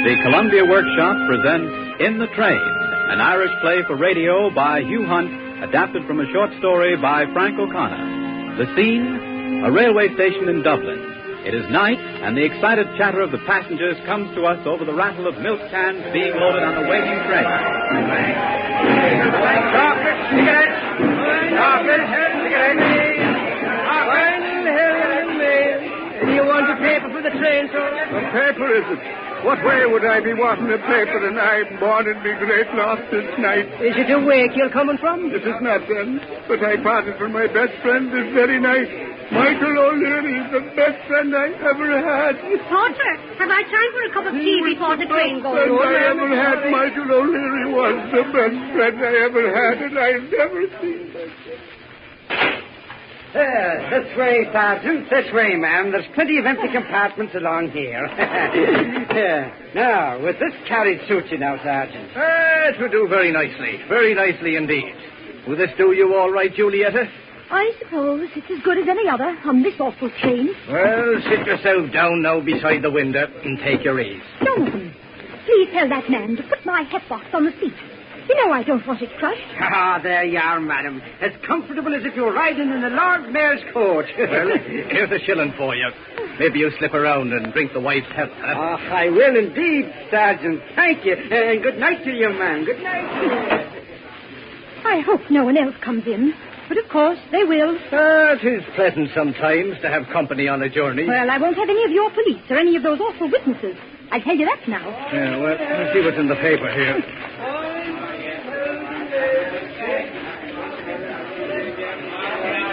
The Columbia Workshop presents In the Train, an Irish play for radio by Hugh Hunt, adapted from a short story by Frank O'Connor. The scene, a railway station in Dublin. It is night, and the excited chatter of the passengers comes to us over the rattle of milk cans being loaded on the waiting train. Chocolate, cigarettes. Chocolate, cigarettes. Do you want a paper for the train, sir? A paper, is it? What way would I be wanting a paper and I'm born in me great loss this night? Is it a wake you're coming from? It is not then, but I parted from my best friend this very night. Michael O'Leary is the best friend I ever had. Porter, have I time for a cup of tea before the train goes? The best friend I ever had, Michael O'Leary was the best friend I ever had, and I've never seen that. This way, Sergeant. This way, ma'am. There's plenty of empty compartments along here. Now, would this carriage suit you now, Sergeant? It would do very nicely. Very nicely indeed. Will this do you all right, Julietta? I suppose it's as good as any other on this awful train. Well, sit yourself down now beside the window and take your ease. Jonathan, please tell that man to put my hat box on the seat. You know I don't want it crushed. There you are, madam. As comfortable as if you were riding in a Lord Mayor's coach. Well, here's a shilling for you. Maybe you slip around and drink the wife's health, huh? I will indeed, Sergeant. Thank you. And good night to you, man. Good night. I hope no one else comes in. But, of course, they will. It is pleasant sometimes to have company on a journey. Well, I won't have any of your police or any of those awful witnesses. I tell you that now. Yeah, well, let's see what's in the paper here.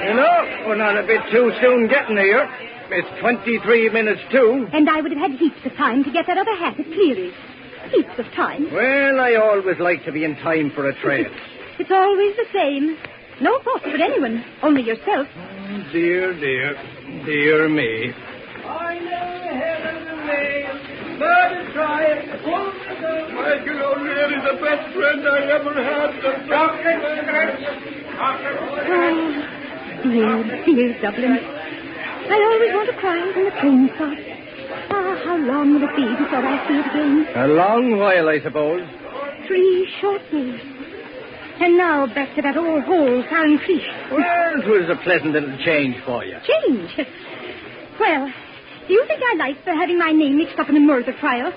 You know, we're not a bit too soon getting here. It's 23 minutes to. And I would have had heaps of time to get that other hat at Cleary's. Heaps of time. Well, I always like to be in time for a train. It's always the same. No fault for anyone, only yourself. Oh, dear, dear. Dear me. I never had a name, but it's trying. Michael O'Leary, the best friend I ever had. Oh, dear Dublin. I always want to cry when the train starts. How long will it be before I see it again? A long while, I suppose. 3 short days. And now back to that old hole, Karen Creech. Well, it was a pleasant little change for you. Change? Well, do you think I like for having my name mixed up in a murder trial?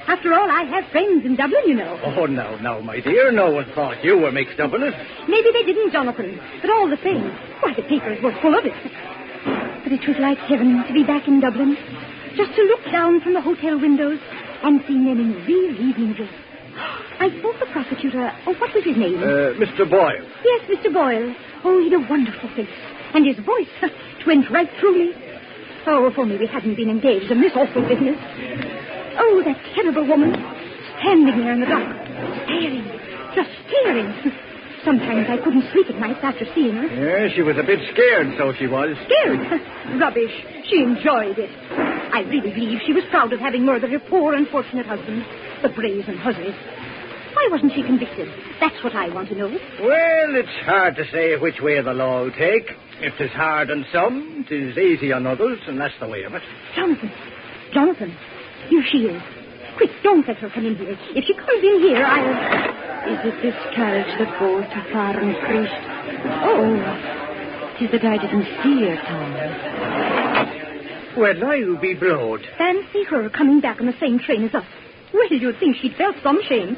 After all, I have friends in Dublin, you know. Oh, no, my dear. No one thought you were mixed up in it. Maybe they didn't, Jonathan. But all the same, why, the papers were full of it. But it was like heaven to be back in Dublin. Just to look down from the hotel windows and see men in real evening dress. I thought the prosecutor... Oh, what was his name? Mr. Boyle. Yes, Mr. Boyle. Oh, he'd a wonderful face. And his voice, it went right through me. Oh, if only we hadn't been engaged in this awful business. Oh, that terrible woman, standing there in the dark, staring, just staring. Sometimes I couldn't sleep at night after seeing her. Yeah, she was a bit scared, so she was. Scared? Rubbish. She enjoyed it. I really believe she was proud of having murdered her poor, unfortunate husband, the brazen hussy. Why wasn't she convicted? That's what I want to know. Well, it's hard to say which way the law will take. If 'tis hard on some, 'tis easy on others, and that's the way of it. Jonathan, here she is. Quick, don't let her come in here. If she comes in here, I'll... Is it this carriage that goes to Farron Priest? Oh, 'tis that I didn't see her, Tom. Well, I'll be blowed. Fancy her coming back on the same train as us. Well, you'd think she'd felt some shame.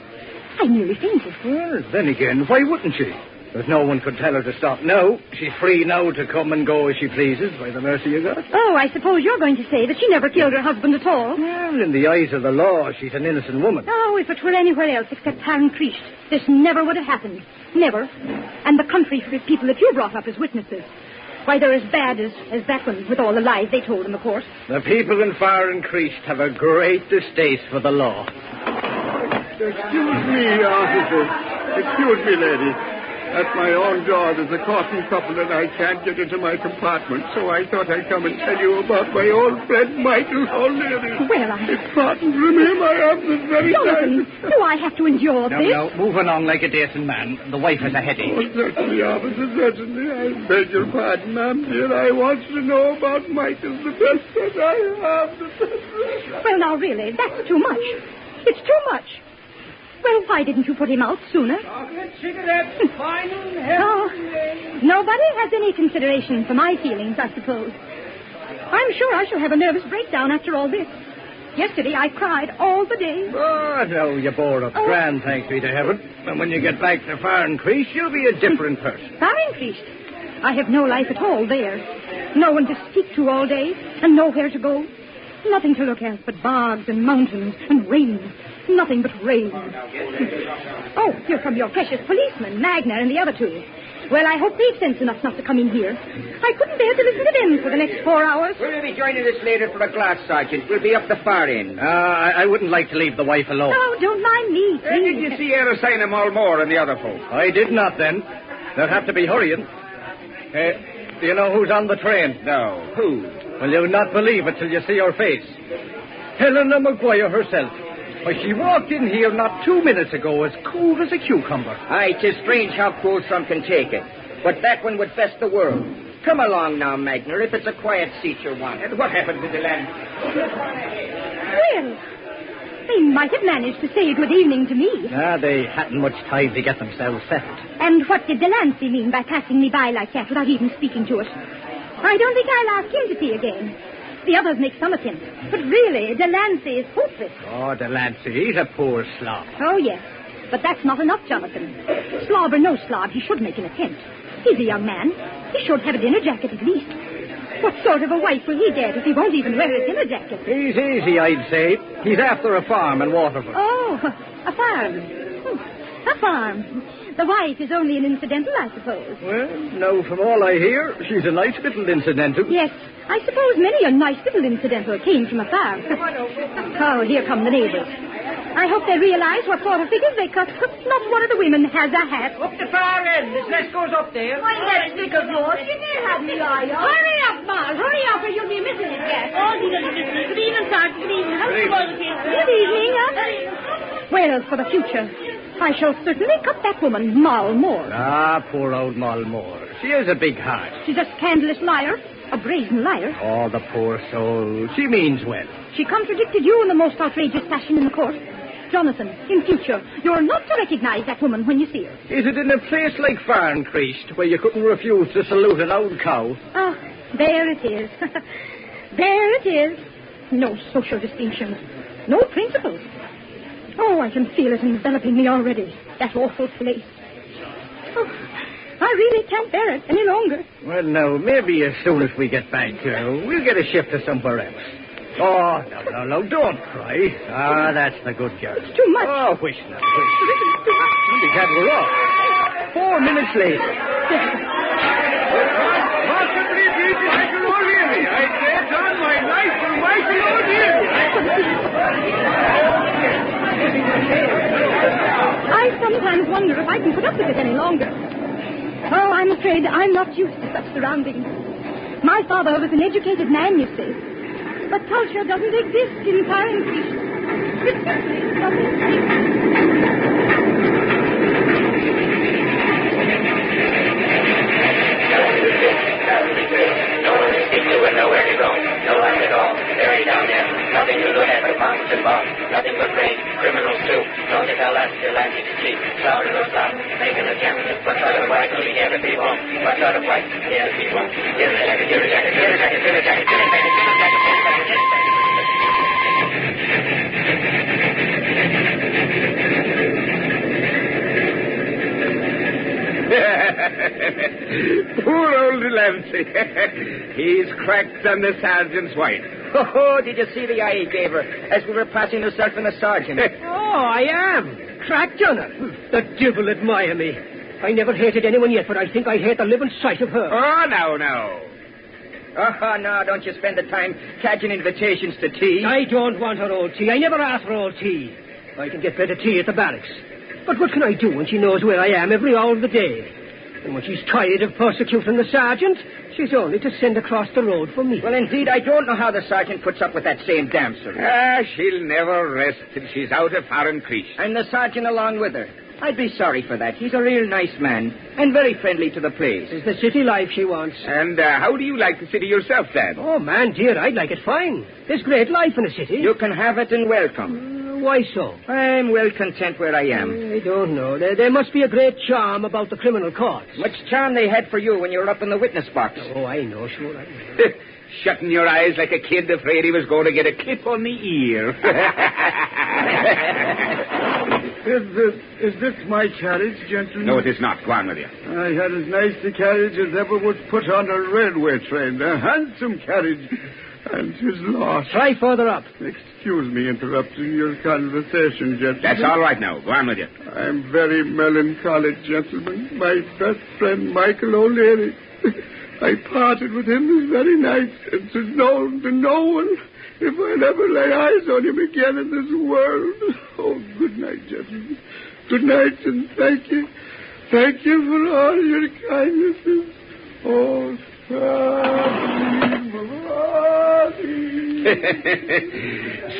I nearly fainted. Well, then again, why wouldn't she? There's no one could tell her to stop now. She's free now to come and go as she pleases, by the mercy of God. Oh, I suppose you're going to say that she never killed her husband at all. Well, in the eyes of the law, she's an innocent woman. Oh, if it were anywhere else except Karen Creech, this never would have happened. Never. And the country people that you brought up as witnesses. Why, they're as bad as that one, with all the lies they told in the court. The people in Farron Creech have a great distaste for the law. Excuse me, officer. Excuse me, lady. At my own door, there's a courting couple and I can't get into my compartment, so I thought I'd come and tell you about my old friend Michael O'Leary. Well, If pardon from him, I am this very Jonathan, time. do I have to endure this? No, move along like a decent man. The wife has a headache. Oh, certainly, officer, certainly. I beg your pardon, ma'am, dear. I want to know about Michael, the best friend I have. Well, now, really, that's too much. It's too much. Well, why didn't you put him out sooner? Chocolate, cigarettes, final, Oh, nobody has any consideration for my feelings, I suppose. I'm sure I shall have a nervous breakdown after all this. Yesterday I cried all the day. Oh, no, you bore up grand, thanks be to heaven. And when you get back to Farncrease, you'll be a different person. Farncrease? I have no life at all there. No one to speak to all day, and nowhere to go. Nothing to look at but bogs and mountains and rain. Nothing but rain. Oh, here come your precious policemen, Magna and the other two. Well, I hope they've sense enough not to come in here. I couldn't bear to listen to them for the next 4 hours. We'll be joining us later for a glass, Sergeant. We'll be up the far end. I wouldn't like to leave the wife alone. Oh, don't mind me, please. Did you see her sign of Mulmore and the other folks? I did not, then. They'll have to be hurrying. Do you know who's on the train? No. Who? Well, you'll not believe it till you see her face. Helena Maguire herself. Why, she walked in here not 2 minutes ago as cool as a cucumber. Aye, 'tis strange how cool some can take it. But that one would best the world. Come along now, Magna, if it's a quiet seat you want. And what happened to the land? Well, they might have managed to say good evening to me. They hadn't much time to get themselves settled. And what did Delancey mean by passing me by like that without even speaking to us? I don't think I'll ask him to see again. The others make some attempt. But really, Delancey is hopeless. Oh, Delancey, he's a poor slob. Oh, yes. But that's not enough, Jonathan. Slob or no slob, he should make an attempt. He's a young man. He should have a dinner jacket at least. What sort of a wife will he get if he won't even wear a dinner jacket? He's easy, I'd say. He's after a farm in Waterford. Oh, a farm. A farm. The wife is only an incidental, I suppose. Well, no, from all I hear, she's a nice little incidental. Yes, I suppose many a nice little incidental came from a farm. Oh, here come the neighbors. I hope they realize what sort of figures they cut. Not one of the women has a hat. Up the far end. This nest goes up there. Why, that stick of yours, you may have me eye on. Hurry up, Ma. Hurry up or you'll be missing it, yes. Oh, good evening, Sergeant. Good evening. How's it going, kid? Good evening, Well, for the future, I shall certainly cut that woman, Moll Moore. Ah, poor old Moll Moore. She has a big heart. She's a scandalous liar, a brazen liar. Oh, the poor soul. She means well. She contradicted you in the most outrageous fashion in the court. Jonathan, in future, you're not to recognize that woman when you see her. Is it in a place like Farncrease where you couldn't refuse to salute an old cow? Ah, there it is. There it is. No social distinctions. No principles. Oh, I can feel it enveloping me already. That awful place. Oh, I really can't bear it any longer. Well, no, maybe as soon as we get back, we'll get a shift to somewhere else. Oh, no, don't cry. Ah, that's the good girl. It's too much. Oh, wish not, wish. We can't go off. 4 minutes late. Possibly be Michael O'Leary. I bet on my life for Michael O'Leary. I sometimes wonder if I can put up with it any longer. Oh, I'm afraid I'm not used to such surroundings. My father was an educated man, you see. But culture doesn't exist in Farncrease. It simply doesn't exist. No one to speak to and nowhere to go. No life at all. Buried down there. Nothing to look at but mountains and bombs. Nothing but rain. Criminals too. No to tell us till I need to sleep. Louder or stop. Making a jump. What sort of white will he ever be home? What sort of white? He'll be home. Get a jacket, get a jacket, get a jacket, get a jacket, get a jacket, get a jacket, get a jacket, get a jacket. Poor old Delancey. He's cracked on the sergeant's wife. Oh, did you see the eye he gave her as we were passing herself and the sergeant? Oh, I am. Cracked on her. The devil admire me. I never hated anyone yet, but I think I hate the living sight of her. Oh, no. Oh, no, don't you spend the time catching invitations to tea. I don't want her old tea. I never ask for old tea. I can get better tea at the barracks. But what can I do when she knows where I am every hour of the day? And when she's tired of persecuting the sergeant, she's only to send across the road for me. Well, indeed, I don't know how the sergeant puts up with that same damsel. She'll never rest till she's out of Farncrease. And the sergeant along with her. I'd be sorry for that. He's a real nice man and very friendly to the place. It's the city life she wants. And how do you like the city yourself, then? Oh, man, dear, I'd like it fine. There's great life in the city. You can have it and welcome. Why so? I'm well content where I am. I don't know. There must be a great charm about the criminal courts. Much charm they had for you when you were up in the witness box. Oh, I know, sure I know. Shutting your eyes like a kid afraid he was going to get a clip on the ear. Is this my carriage, gentlemen? No, it is not. Go on with you. I had as nice a carriage as ever was put on a railway train. A handsome carriage. And 'tis lost. Try further up. Excuse me interrupting your conversation, gentlemen. That's all right now. Go on with you. I'm very melancholic, gentlemen. My best friend, Michael O'Leary. I parted with him this very night, and 'tis known to no one if I'll ever lay eyes on him again in this world. Oh, good night, gentlemen. Good night, and thank you. Thank you for all your kindnesses. Oh,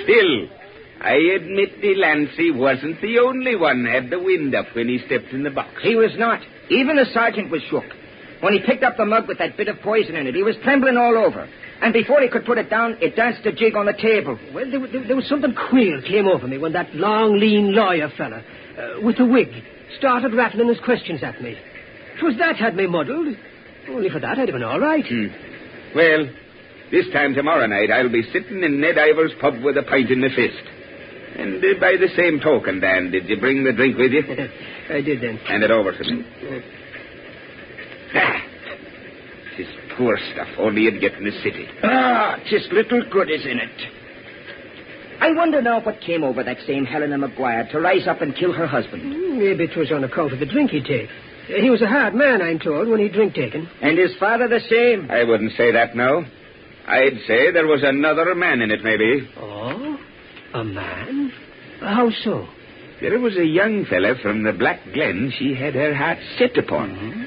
Still, I admit Delancey wasn't the only one had the wind up when he stepped in the box. He was not. Even the sergeant was shook. When he picked up the mug with that bit of poison in it, he was trembling all over. And before he could put it down, it danced a jig on the table. Well, there was something queer came over me when that long, lean lawyer fella, with the wig, started rattling his questions at me. 'Twas that had me muddled. Only for that, I'd have been all right. Well, this time tomorrow night, I'll be sitting in Ned Ivor's pub with a pint in the fist. And by the same token, Dan, did you bring the drink with you? I did then. Hand it over to me. This poor stuff, only you'd get in the city. Just little good is in it. I wonder now what came over that same Helena Maguire to rise up and kill her husband. Maybe it was on account of the drink he'd take. He was a hard man, I'm told, when he'd drink taken. And his father the same. I wouldn't say that, no. I'd say there was another man in it, maybe. Oh? A man? How so? There was a young fella from the Black Glen she had her heart set upon. Mm-hmm.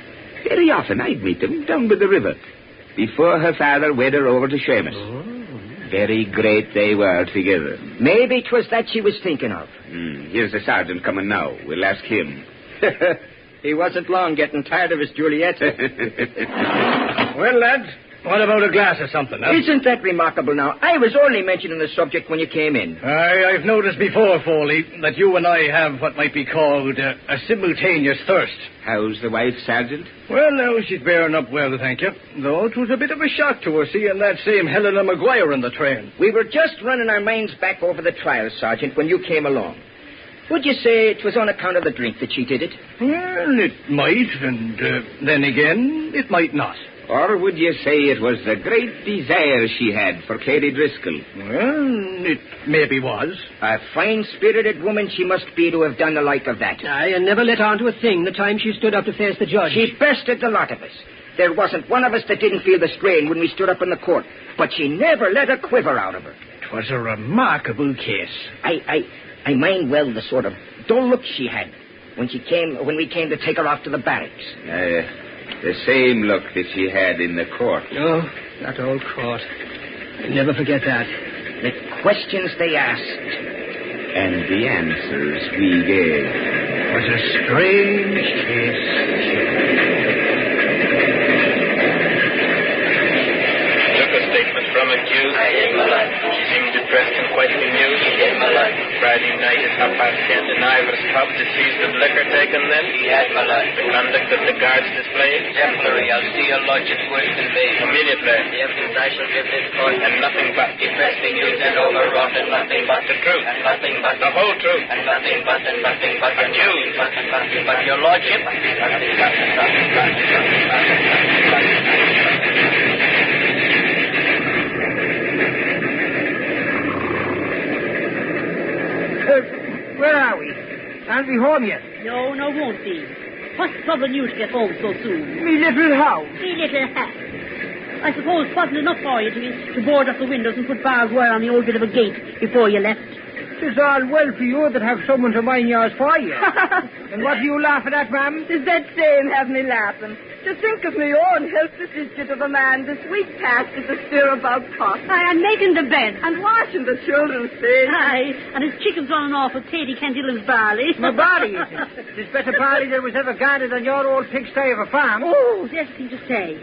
Very often I'd meet them down by the river before her father wed her over to Seamus. Oh. Very great they were together. Maybe 'twas that she was thinking of. Here's the sergeant coming now. We'll ask him. He wasn't long getting tired of his Juliet. Well, lads, what about a glass of something, huh? Isn't that remarkable now? I was only mentioning the subject when you came in. I've noticed before, Foley, that you and I have what might be called a simultaneous thirst. How's the wife, Sergeant? Well, now, she's bearing up well, thank you. Though it was a bit of a shock to her seeing that same Helena Maguire in the train. We were just running our minds back over the trial, Sergeant, when you came along. Would you say it was on account of the drink that she did it? Well, it might, and then again, it might not. Or would you say it was the great desire she had for Clary Driscoll? Well, it maybe was. A fine-spirited woman she must be to have done the like of that. I never let on to a thing the time she stood up to face the judge. She bested the lot of us. There wasn't one of us that didn't feel the strain when we stood up in the court. But she never let a quiver out of her. It was a remarkable case. I mind well the sort of dull look she had when we came to take her off to the barracks. The same look that she had in the court. Oh, that old court. I'll never forget that. The questions they asked. And the answers we gave. It was a strange case. Took a statement from accused. She seemed depressed and quite bemused. Friday night at 10:30 in Ivor's pub. Deceased of liquor taken then. The conduct of the guards displayed. Exemplary. I'll see your lordship's word conveyed. Immediately. The evidence I shall give this court. And nothing but. Depressing used and overwrought and nothing but. The truth. And nothing but. The whole truth. And nothing but. And nothing but. Accused. And nothing but. Your lordship. Nothing but. And nothing but. Where are we? Aren't we home yet? No, won't be. What's troubling you to get home so soon? Me little house. Me little hat. I suppose it wasn't enough for you to board up the windows and put barbed wire on the old bit of a gate before you left. It's all well for you that have someone to mind yours for you. And what are you laughing at, ma'am? Is that saying have me laughing? To think of me own helpless idiot of a man this week past at the stirabout pot. And making the bed. And washing the children's face. Aye, and his chicken's running off with Katie Candilla's barley. My barley, is it? There's better barley that was ever guarded than your old pigsty of a farm. Oh, that's thing to say.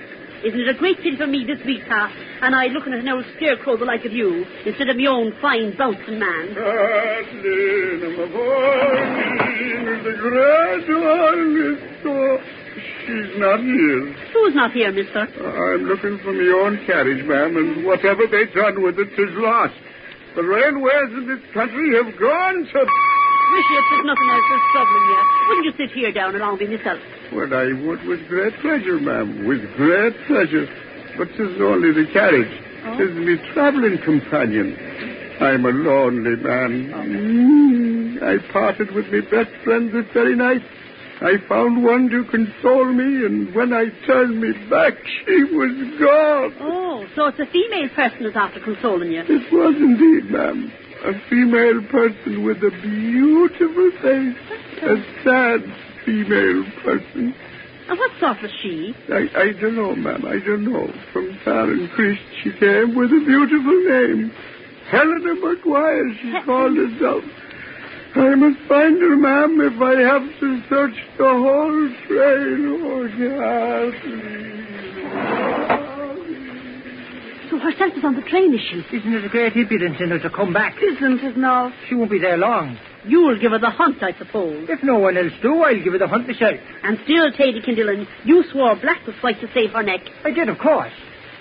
Isn't it a great pity for me this week past, and I looking at an old scarecrow the like of you, instead of me own fine bouncing man? Kathleen, my boy, the great one is so... She's not here. Who's not here, mister? I'm looking for my own carriage, ma'am, and whatever they done with it is lost. The railways in this country have gone to... Wish if there's nothing else that's troubling you. Wouldn't you sit here down along with yourself? Well, I would with great pleasure, ma'am, with great pleasure. But 'tis only the carriage. 'Tis me traveling companion. I'm a lonely man. I parted with my best friend this very night. I found one to console me, and when I turned me back, she was gone. Oh, so it's a female person that's after consoling you. It was indeed, ma'am. A female person with a beautiful face. A sad female person. And what sort was she? I don't know, ma'am. I don't know. From Farron Creek she came with a beautiful name. Helena Maguire, she called herself. I must find her, ma'am, if I have to search the whole train. Oh, Kathleen. So herself is on the train, is she? Isn't it a great impudence in her to come back? Isn't it now? She won't be there long. You'll give her the hunt, I suppose. If no one else do, I'll give her the hunt myself. And still, Tady Kindillan, you swore black was white to save her neck. I did, of course.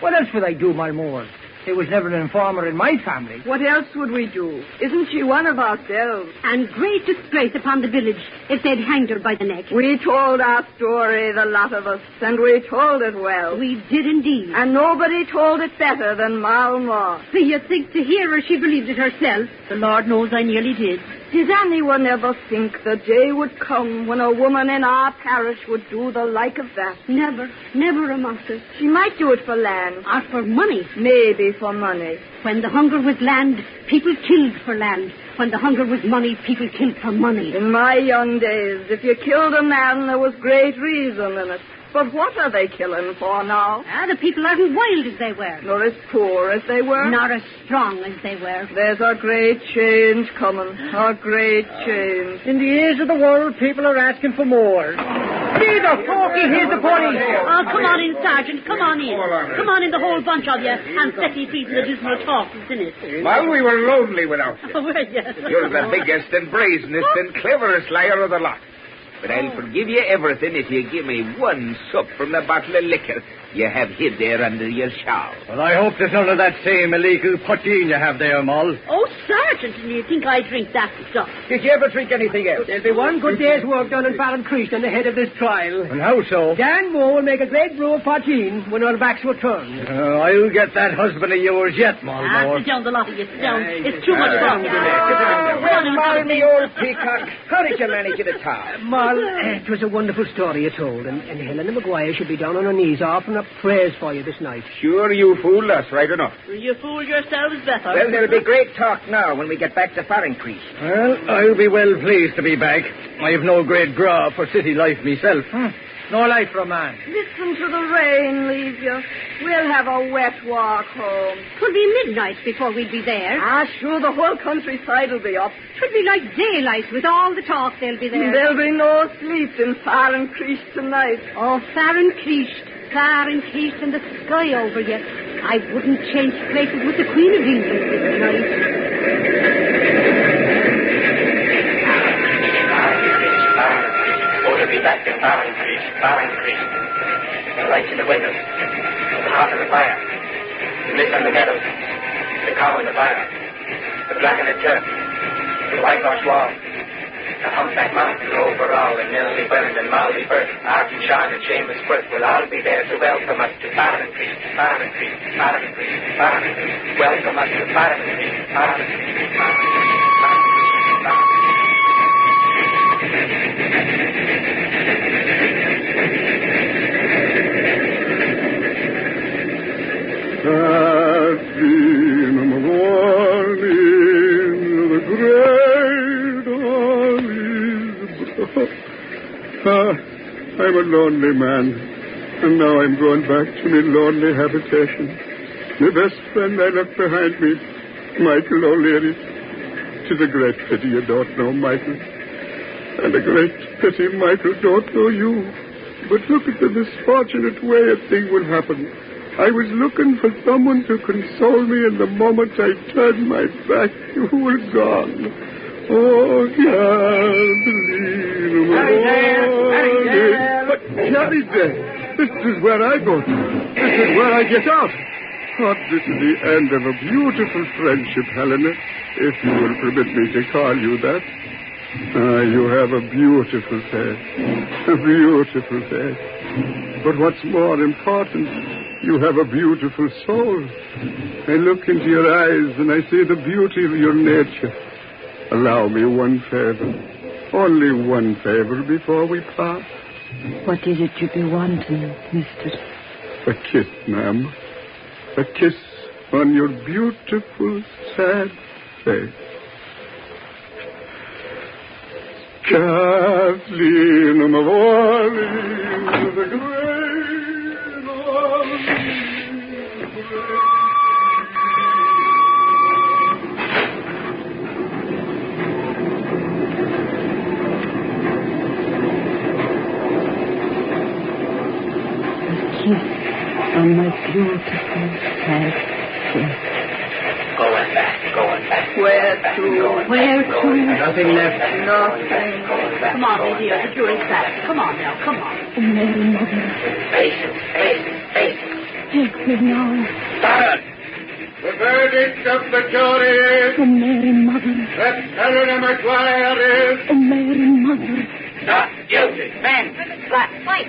What else would I do, Malmore? There was never an informer in my family. What else would we do? Isn't she one of ourselves? And great disgrace upon the village if they'd hanged her by the neck. We told our story, the lot of us, and we told it well. We did indeed. And nobody told it better than Malmore. Do you think to hear her she believed it herself? The Lord knows I nearly did. Did anyone ever think the day would come when a woman in our parish would do the like of that? Never, never amongst us. She might do it for land. Or for money. Maybe for money. When the hunger was land, people killed for land. When the hunger was money, people killed for money. In my young days, if you killed a man, there was great reason in it. But what are they killing for now? The people aren't wild as they were. Nor as poor as they were. Nor as strong as they were. There's a great change coming. A great change. In the ears of the world, people are asking for more. See the forky, here's the police. Oh, come on in, Sergeant. Come on in. Come on in, the whole bunch of you, and set me free from the dismal talk that's in it. Well, we were lonely without you. Oh, well, yes. You're the biggest and brazenest and cleverest liar of the lot. But I'll forgive you everything if you give me one sup from the bottle of liquor you have hid there under your shawl. Well, I hope there's none of that same illegal poteen you have there, Moll. Oh, Sergeant, do you think I drink that stuff? Did you ever drink anything else? There'll be one good day's work done in Farron Creek on the head of this trial. And how so? Dan Moore will make a great brew of poteen when our backs were turned. I'll get that husband of yours yet, Moll. Sit down, the lot of you. Sit down. It's too much fun. Well, me old peacock, how did you manage it at all? Moll, it was a wonderful story you told, and Helena Maguire should be down on her knees offering up prayers for you this night. Sure, you fooled us, right enough. You fooled yourselves better. Well, there'll be great talk now when we get back to Farron Creek. Well, I'll be well pleased to be back. I have no great grab for city life myself. No life for a man. Listen to the rain leave you. We'll have a wet walk home. 'Twill be midnight before we'd be there. Sure, the whole countryside will be up. 'Twould be like daylight with all the talk they'll be there. There'll be no sleep in Farron Creek tonight. Oh, Farron Creek and the sky over you. I wouldn't change places with the Queen of England this night. Oh, to be back in Farron Creek. The lights in the windows, the heart of the fire, the mist on the meadows, the cow in the fire, the black in the turf, the whitewashed wall, the humpback mountain, overall, and Millie Burns and Molly Burke, Archie Sean and Seamus Burke will all be there to welcome us to Farron Creek. Welcome us to Farron Creek. Kathleen, I'm warning the great I'm a lonely man, and now I'm going back to my lonely habitation. My best friend I left behind me, Michael O'Leary. 'Tis a great pity you don't know Michael. And a great pity Michael don't know you. But look at the misfortunate way a thing will happen. I was looking for someone to console me, and the moment I turned my back, you were gone. Oh, Kathleen. But Harry there. This is where I go to. This is where I get out. Oh, this is the end of a beautiful friendship, Helena, if you will permit me to call you that. You have a beautiful face. A beautiful face. But what's more important, you have a beautiful soul. I look into your eyes and I see the beauty of your nature. Allow me one favor. Only one favor before we part. What is it you be wanting, mister? A kiss, ma'am. A kiss on your beautiful, sad face. Kathleen, my darling, the great kiss on my beautiful, sad face. Going back. Where to? Where to? Nothing left. Nothing. Come on, my dear, the jury's back. Come on now, come on. Oh, Mary, Mother, Face it. take me now. Silence! The verdict of the jury is Oh, Mary, Mother, that Helena Maguire is... oh, Mary, Mother. Not guilty. Man, flat, fight.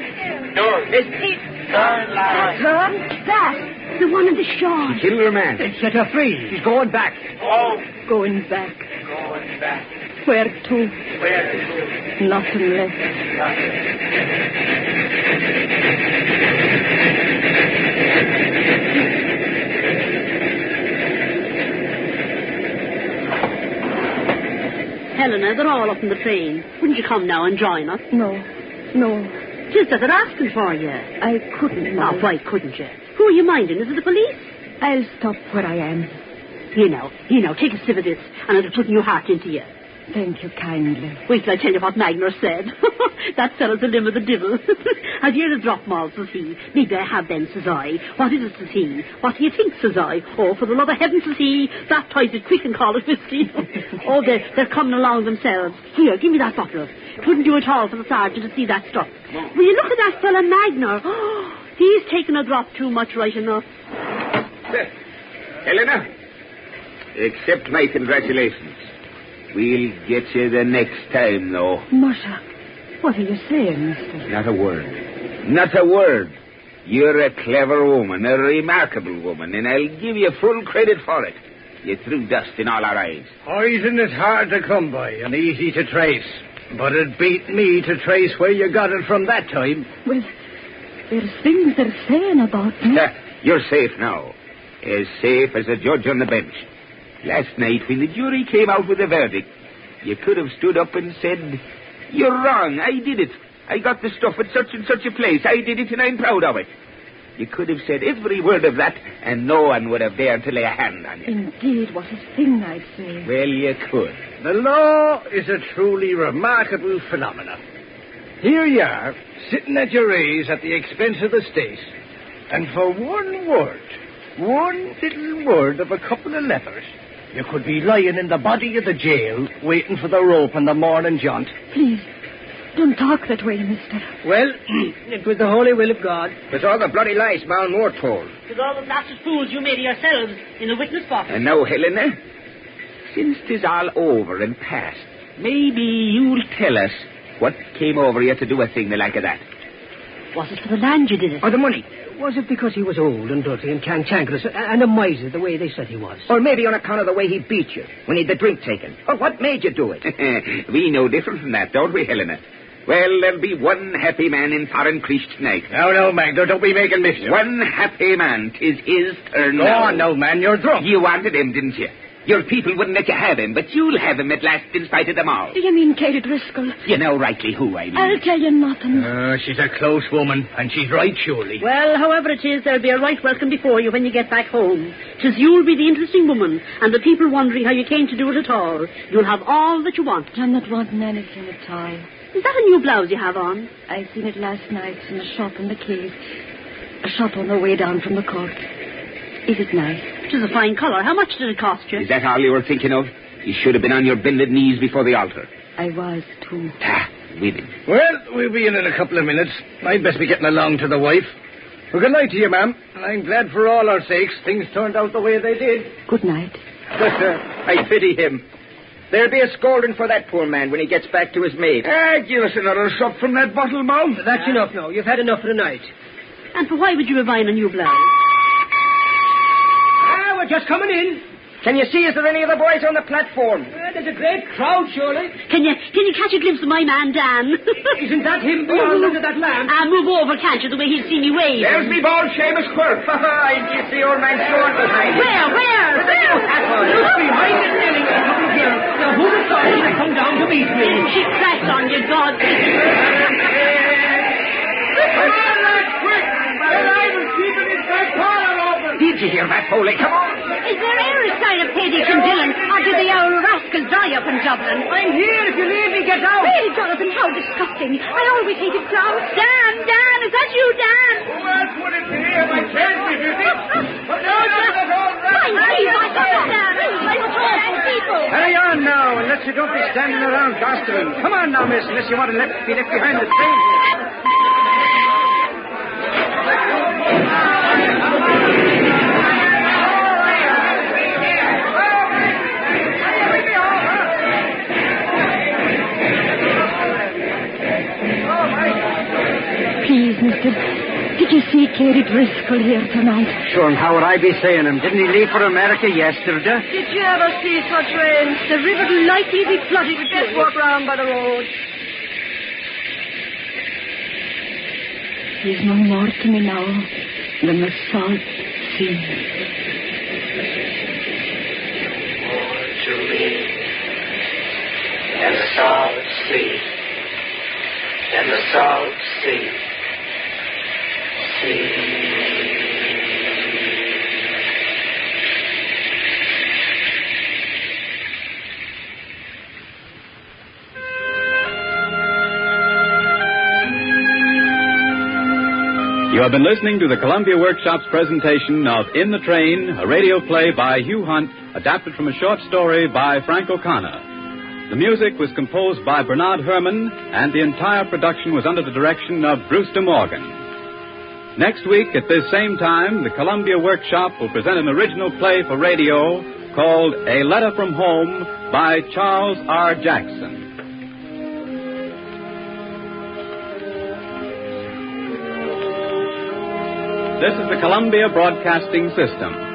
Door, his teeth. Turn line. Her? That. The one in the shawl. Kill her man. Set her free. She's going back. Oh, Going back. going back. Where to? Where to? Nothing left. Helena, they're all up in the train. Wouldn't you come now and join us? No. Just that they're asking for you. I couldn't, Now, Mother. why couldn't you? Who are you minding? Is it the police? I'll stop where I am. Here now, take a sip of this, and it'll put new heart into you. Thank you kindly. Wait till I tell you what Magner said. That fellow's a limb of the devil. I've heard a drop mall, says he. Maybe I have then, says I. What is it, says he? What do you think, says I? Oh, for the love of heaven, says he. Baptize it quick and call it whiskey. Oh, they're coming along themselves. Here, give me that bottle. It wouldn't do at all for the sergeant to see that stuff. Will you look at that fella Magner? He's taken a drop too much right enough. Helena, accept my congratulations. We'll get you the next time, though. Masha, what are you saying, mister? Not a word. Not a word. You're a clever woman, a remarkable woman, and I'll give you full credit for it. You threw dust in all our eyes. Poison is hard to come by and easy to trace. But it beat me to trace where you got it from that time. Well, there's things they're saying about me. You're safe now. As safe as a judge on the bench. Last night, when the jury came out with a verdict, you could have stood up and said, "You're wrong, I did it. I got the stuff at such and such a place. I did it and I'm proud of it." You could have said every word of that, and no one would have dared to lay a hand on you. Indeed, what a thing, I'd say. Well, you could. The law is a truly remarkable phenomenon. Here you are, sitting at your ease at the expense of the state, and for one little word of a couple of letters, you could be lying in the body of the jail, waiting for the rope on the morning jaunt. Please, don't talk that way, mister. Well, it was the holy will of God. It's all the bloody lies Balmore told. With all the blasted fools you made of yourselves in the witness box. And now, Helena, since 'tis all over and past, maybe you'll tell us what came over you to do a thing the like of that. Was it for the land you did it? Or the money. Was it because he was old and dirty and cantankerous and a miser the way they said he was? Or maybe on account of the way he beat you when he'd the drink taken. Or what made you do it? We know different from that, don't we, Helena? Well, there'll be one happy man in foreign creech tonight. No, Magner, don't be making mischief. One happy man. 'Tis his turn Go now. on now, man, you're drunk. You wanted him, didn't you? Your people wouldn't let you have him, but you'll have him at last in spite of them all. Do you mean Katie Driscoll? You know rightly who I mean. I'll tell you nothing. She's a close woman, and she's right, surely. Well, however it is, there'll be a right welcome before you when you get back home. 'Tis you'll be the interesting woman, and the people wondering how you came to do it at all. You'll have all that you want. I'm not wanting anything at all. Is that a new blouse you have on? I seen it last night in a shop in the Quay. A shop on the way down from the court. Is it nice? It is a fine colour. How much did it cost you? Is that all you were thinking of? You should have been on your bended knees before the altar. I was, too. Women. Well, we'll be in a couple of minutes. I'd best be getting along to the wife. Well, good night to you, ma'am. And I'm glad for all our sakes things turned out the way they did. Good night. I pity him. There'll be a scolding for that poor man when he gets back to his mate. Give us another sup from that bottle, mouth. That's enough now. You've had enough for the night. And for why would you be buying a new blouse? We're just coming in. Can you see, is there any of the boys on the platform? There's a great crowd, surely. Can you catch a glimpse of my man, Dan? Isn't that him beyond under that lamp? Move over, can't you, the way he'll see me wave. There's me bald Seamus Quirk. I guess the old man showing behind. Where? Look behind it, Nelly. Now, who'd have thought he'd have come down to meet me? She crashed on you, God. Come on, lads, quick! Well, I was keeping his back parlour open. Did you hear that, Foley? Come on. Is there e'er a sign of Paddy Dillon, or did the old rascal die up in Dublin? I'm here. If you leave me, get out. Really, Jonathan, how disgusting. I always hated crowds. Dan, is that you, Dan? Who else would it be if I can't be busy? But no, not at all. Hurry on now, unless you don't be standing around gossiping. Come on now, miss, unless you want to be left behind the train. Please, mister, did you see Katie Driscoll here tonight? Sure, and how would I be saying him? Didn't he leave for America yesterday? Did you ever see such rain? The river will likely be flooded with Let's walk round by the road. He's no more to me now than the salt sea. More to me than the salt sea, than the salt sea. You have been listening to the Columbia Workshop's presentation of In the Train, a radio play by Hugh Hunt, adapted from a short story by Frank O'Connor. The music was composed by Bernard Herrmann, and the entire production was under the direction of Brewster Morgan. Next week, at this same time, the Columbia Workshop will present an original play for radio called A Letter from Home by Charles R. Jackson. This is the Columbia Broadcasting System.